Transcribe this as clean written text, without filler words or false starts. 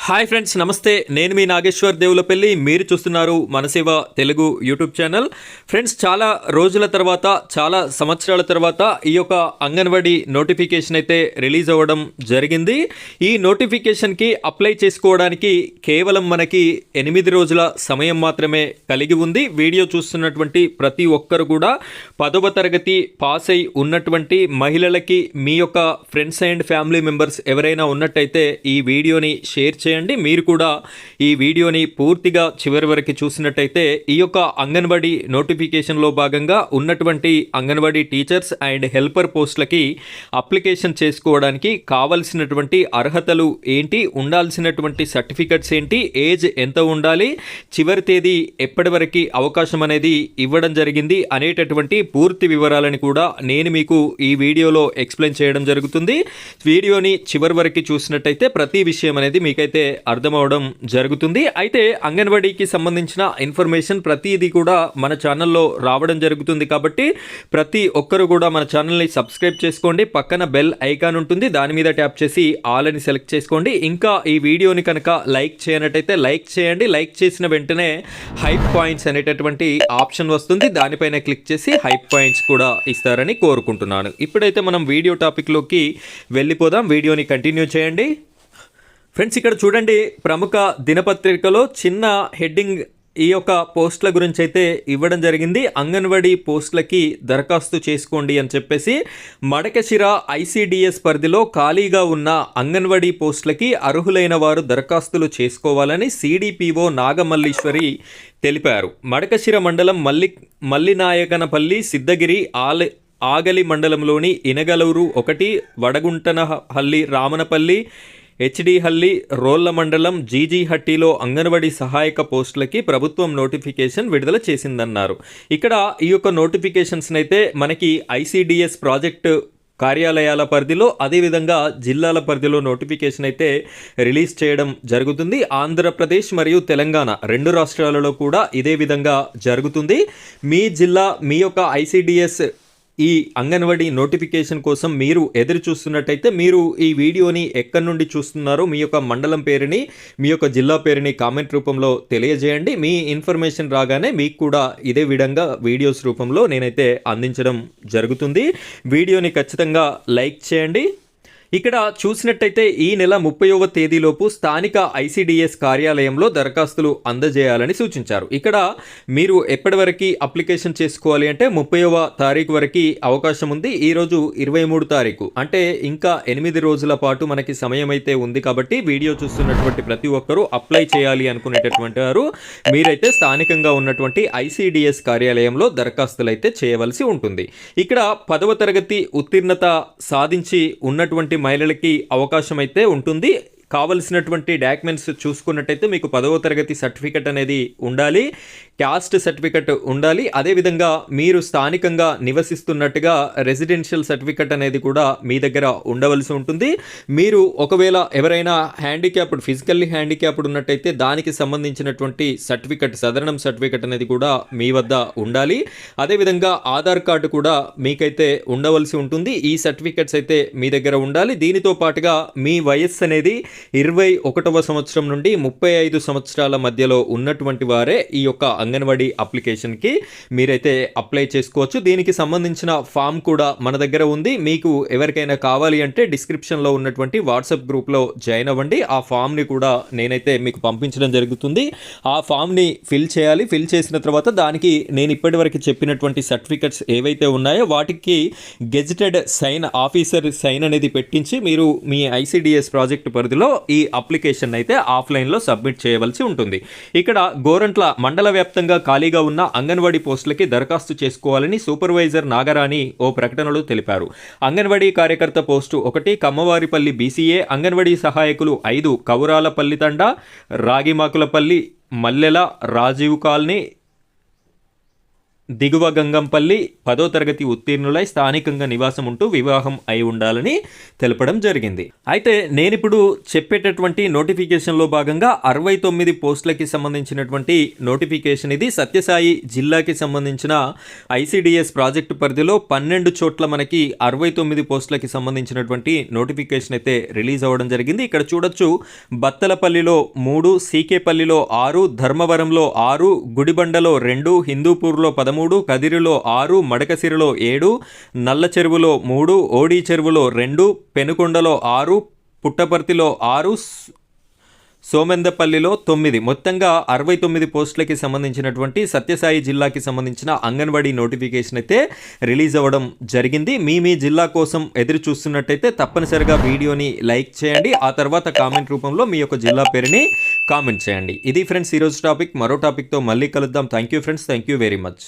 Hi friends, నమస్తే. నేను మీ నాగేశ్వర్ దేవులపల్లి. మీరు చూస్తున్నారు మనసేవ తెలుగు యూట్యూబ్ ఛానల్. ఫ్రెండ్స్, చాలా రోజుల తర్వాత, చాలా సంవత్సరాల తర్వాత ఈ యొక్క అంగన్వాడీ నోటిఫికేషన్ అయితే రిలీజ్ అవ్వడం జరిగింది. ఈ నోటిఫికేషన్కి అప్లై చేసుకోవడానికి కేవలం మనకి 8 రోజుల సమయం మాత్రమే కలిగి ఉంది. వీడియో చూస్తున్నటువంటి ప్రతి ఒక్కరు కూడా 10వ తరగతి పాస్ అయి ఉన్నటువంటి మహిళలకి మీ యొక్క ఫ్రెండ్స్ అండ్ ఫ్యామిలీ మెంబర్స్ ఎవరైనా ఉన్నట్టయితే ఈ వీడియోని షేర్ చేయండి. మీరు కూడా ఈ వీడియోని పూర్తిగా చివరి వరకు చూసినట్టయితే ఈ యొక్క అంగన్వాడీ నోటిఫికేషన్లో భాగంగా ఉన్నటువంటి అంగన్వాడీ టీచర్స్ అండ్ హెల్పర్ పోస్టులకి అప్లికేషన్ చేసుకోవడానికి కావలసినటువంటి అర్హతలు ఏంటి, ఉండాల్సినటువంటి సర్టిఫికెట్స్ ఏంటి, ఏజ్ ఎంత ఉండాలి, చివరి తేదీ ఎప్పటి వరకు అవకాశం అనేది ఇవ్వడం జరిగింది అనేటటువంటి పూర్తి వివరాలను కూడా నేను మీకు ఈ వీడియోలో ఎక్స్ప్లెయిన్ చేయడం జరుగుతుంది. వీడియోని చివరి వరకు చూసినట్టయితే ప్రతి విషయం అనేది మీకైతే అర్థమవడం జరుగుతుంది. అయితే అంగన్వాడీకి సంబంధించిన ఇన్ఫర్మేషన్ ప్రతిదీ కూడా మన ఛానల్లో రావడం జరుగుతుంది కాబట్టి ప్రతి ఒక్కరు కూడా మన ఛానల్ని సబ్స్క్రైబ్ చేసుకోండి. పక్కన బెల్ ఐకాన్ ఉంటుంది, దాని మీద ట్యాప్ చేసి ఆల్ అని సెలెక్ట్ చేసుకోండి. ఇంకా ఈ వీడియోని కనుక లైక్ చేయనట్టయితే లైక్ చేయండి. లైక్ చేసిన వెంటనే హైప్ పాయింట్స్ అనేటటువంటి ఆప్షన్ వస్తుంది, దానిపైన క్లిక్ చేసి హైప్ పాయింట్స్ కూడా ఇస్తారని కోరుకుంటున్నాను. ఇప్పుడైతే మనం వీడియో టాపిక్లోకి వెళ్ళిపోదాం. వీడియోని కంటిన్యూ చేయండి. ఫ్రెండ్స్, ఇక్కడ చూడండి, ప్రముఖ దినపత్రికలో చిన్న హెడ్డింగ్ ఈ యొక్క పోస్టుల గురించి అయితే ఇవ్వడం జరిగింది. అంగన్వాడీ పోస్టులకి దరఖాస్తు చేసుకోండి అని చెప్పేసి మడకశిర ఐసిడిఎస్ పరిధిలో ఖాళీగా ఉన్న అంగన్వాడీ పోస్టులకి అర్హులైన వారు దరఖాస్తులు చేసుకోవాలని సిడిపిఓ నాగమల్లీశ్వరి తెలిపారు. మడకశిర మండలం మల్లినాయకనపల్లి, సిద్ధగిరి, ఆగలి మండలంలోని ఇనగలూరు 1, వడగుంటనహల్లి, రామనపల్లి, హెచ్డిహల్లి, రోళ్ల మండలం జీజీహట్టిలో అంగన్వాడీ సహాయక పోస్టులకి ప్రభుత్వం నోటిఫికేషన్ విడుదల చేసిందన్నారు. ఇక్కడ ఈ యొక్క నోటిఫికేషన్స్ని అయితే మనకి ఐసిడిఎస్ ప్రాజెక్టు కార్యాలయాల పరిధిలో, అదేవిధంగా జిల్లాల పరిధిలో నోటిఫికేషన్ అయితే రిలీజ్ చేయడం జరుగుతుంది. ఆంధ్రప్రదేశ్ మరియు తెలంగాణ 2 రాష్ట్రాలలో కూడా ఇదే విధంగా జరుగుతుంది. మీ జిల్లా, మీ యొక్క ఐసిడిఎస్ ఈ అంగన్వాడీ నోటిఫికేషన్ కోసం మీరు ఎదురు చూస్తున్నట్టయితే మీరు ఈ వీడియోని ఎక్కడి నుండి చూస్తున్నారో మీ యొక్క మండలం పేరుని, మీ యొక్క జిల్లా పేరుని కామెంట్ రూపంలో తెలియజేయండి. మీ ఇన్ఫర్మేషన్ రాగానే మీకు కూడా ఇదే విధంగా వీడియోస్ రూపంలో నేనైతే అందించడం జరుగుతుంది. వీడియోని ఖచ్చితంగా లైక్ చేయండి. ఇక్కడ చూసినట్టయితే ఈ నెల 30వ తేదీలోపు స్థానిక ఐసిడిఎస్ కార్యాలయంలో దరఖాస్తులు అందజేయాలని సూచించారు. ఇక్కడ మీరు ఎప్పటి వరకు అప్లికేషన్ చేసుకోవాలి అంటే 30వ తారీఖు వరకు అవకాశం ఉంది. ఈరోజు 23 తారీఖు, అంటే ఇంకా 8 రోజుల పాటు మనకి సమయం అయితే ఉంది. కాబట్టి వీడియో చూస్తున్నటువంటి ప్రతి ఒక్కరూ అప్లై చేయాలి అనుకునేటటువంటి వారు మీరైతే స్థానికంగా ఉన్నటువంటి ఐసిడిఎస్ కార్యాలయంలో దరఖాస్తులు అయితే చేయవలసి ఉంటుంది. ఇక్కడ 10వ తరగతి ఉత్తీర్ణత సాధించి ఉన్నటువంటి మహిళలకి అవకాశం అయితే ఉంటుంది. కావలసినటువంటి డాక్యుమెంట్స్ చూసుకున్నట్టయితే మీకు 10వ తరగతి సర్టిఫికెట్ అనేది ఉండాలి, క్యాస్ట్ సర్టిఫికెట్ ఉండాలి, అదేవిధంగా మీరు స్థానికంగా నివసిస్తున్నట్టుగా రెసిడెన్షియల్ సర్టిఫికెట్ అనేది కూడా మీ దగ్గర ఉండవలసి ఉంటుంది. మీరు ఒకవేళ ఎవరైనా హ్యాండిక్యాప్డ్, ఫిజికల్లీ హ్యాండిక్యాప్డ్ ఉన్నట్టయితే దానికి సంబంధించినటువంటి సర్టిఫికెట్, సదరణం సర్టిఫికెట్ అనేది కూడా మీ వద్ద ఉండాలి. అదేవిధంగా ఆధార్ కార్డు కూడా మీకైతే ఉండవలసి ఉంటుంది. ఈ సర్టిఫికెట్స్ అయితే మీ దగ్గర ఉండాలి. దీనితో పాటుగా మీ వయస్సు అనేది 21వ సంవత్సరం నుండి 35 సంవత్సరాల మధ్యలో ఉన్నటువంటి వారే ఈ యొక్క అంగన్వాడీ అప్లికేషన్కి మీరైతే అప్లై చేసుకోవచ్చు. దీనికి సంబంధించిన ఫామ్ కూడా మన దగ్గర ఉంది. మీకు ఎవరికైనా కావాలి అంటే డిస్క్రిప్షన్లో ఉన్నటువంటి వాట్సాప్ గ్రూప్లో జాయిన్ అవ్వండి. ఆ ఫామ్ని కూడా నేనైతే మీకు పంపించడం జరుగుతుంది. ఆ ఫామ్ని ఫిల్ చేయాలి. ఫిల్ చేసిన తర్వాత దానికి నేను ఇప్పటివరకు చెప్పినటువంటి సర్టిఫికెట్స్ ఏవైతే ఉన్నాయో వాటికి గెజిటెడ్ సైన్, ఆఫీసర్ సైన్ అనేది పెట్టించి మీరు మీ ఐసిడిఎస్ ప్రాజెక్ట్ పరిధిలో ఈ అప్లికేషన్ అయితే ఆఫ్లైన్లో సబ్మిట్ చేయవలసి ఉంటుంది. ఇక్కడ గోరంట్ల మండల వ్యాప్తంగా ఖాళీగా ఉన్న అంగన్వాడీ పోస్టులకి దరఖాస్తు చేసుకోవాలని సూపర్వైజర్ నాగరాణి ఓ ప్రకటనలో తెలిపారు. అంగన్వాడీ కార్యకర్త పోస్టు 1 కమ్మవారిపల్లి బీసీఏ, అంగన్వాడీ సహాయకులు 5 కౌరాలపల్లి తండా, రాగిమాకులపల్లి, మల్లెల, రాజీవ్ కాలనీ, దిగువ గంగంపల్లి 10వ తరగతి ఉత్తీర్ణులై స్థానికంగా నివాసం ఉంటూ వివాహం అయి ఉండాలని తెలపడం జరిగింది. అయితే నేనిప్పుడు చెప్పేటటువంటి నోటిఫికేషన్లో భాగంగా 69 పోస్టులకి సంబంధించినటువంటి నోటిఫికేషన్ ఇది. సత్యసాయి జిల్లాకి సంబంధించిన ఐసిడిఎస్ ప్రాజెక్టు పరిధిలో 12 చోట్ల మనకి 69 పోస్టులకి సంబంధించినటువంటి నోటిఫికేషన్ అయితే రిలీజ్ అవ్వడం జరిగింది. ఇక్కడ చూడొచ్చు, బత్తలపల్లిలో 3, సీకేపల్లిలో 6, ధర్మవరంలో 6, గుడిబండలో 2, హిందూపూర్లో 13, కదిరిలో 6, మడకసిరిలో 7, నల్ల చెరువులో 3, ఓడి చెరువులో 2, పెనుకొండలో 6, పుట్టపర్తిలో 6, సోమెందపల్లిలో 9, మొత్తంగా 69 పోస్టులకి సంబంధించినటువంటి సత్యసాయి జిల్లాకి సంబంధించిన అంగన్వాడీ నోటిఫికేషన్ అయితే రిలీజ్ అవ్వడం జరిగింది. మీ జిల్లా కోసం ఎదురు చూస్తున్నట్టయితే తప్పనిసరిగా వీడియోని లైక్ చేయండి. ఆ తర్వాత కామెంట్ రూపంలో మీ యొక్క జిల్లా పేరుని కామెంట్ చేయండి. ఇది ఫ్రెండ్స్ ఈరోజు టాపిక్. మరో టాపిక్తో మళ్ళీ కలుద్దాం. Thank you friends, thank you very much.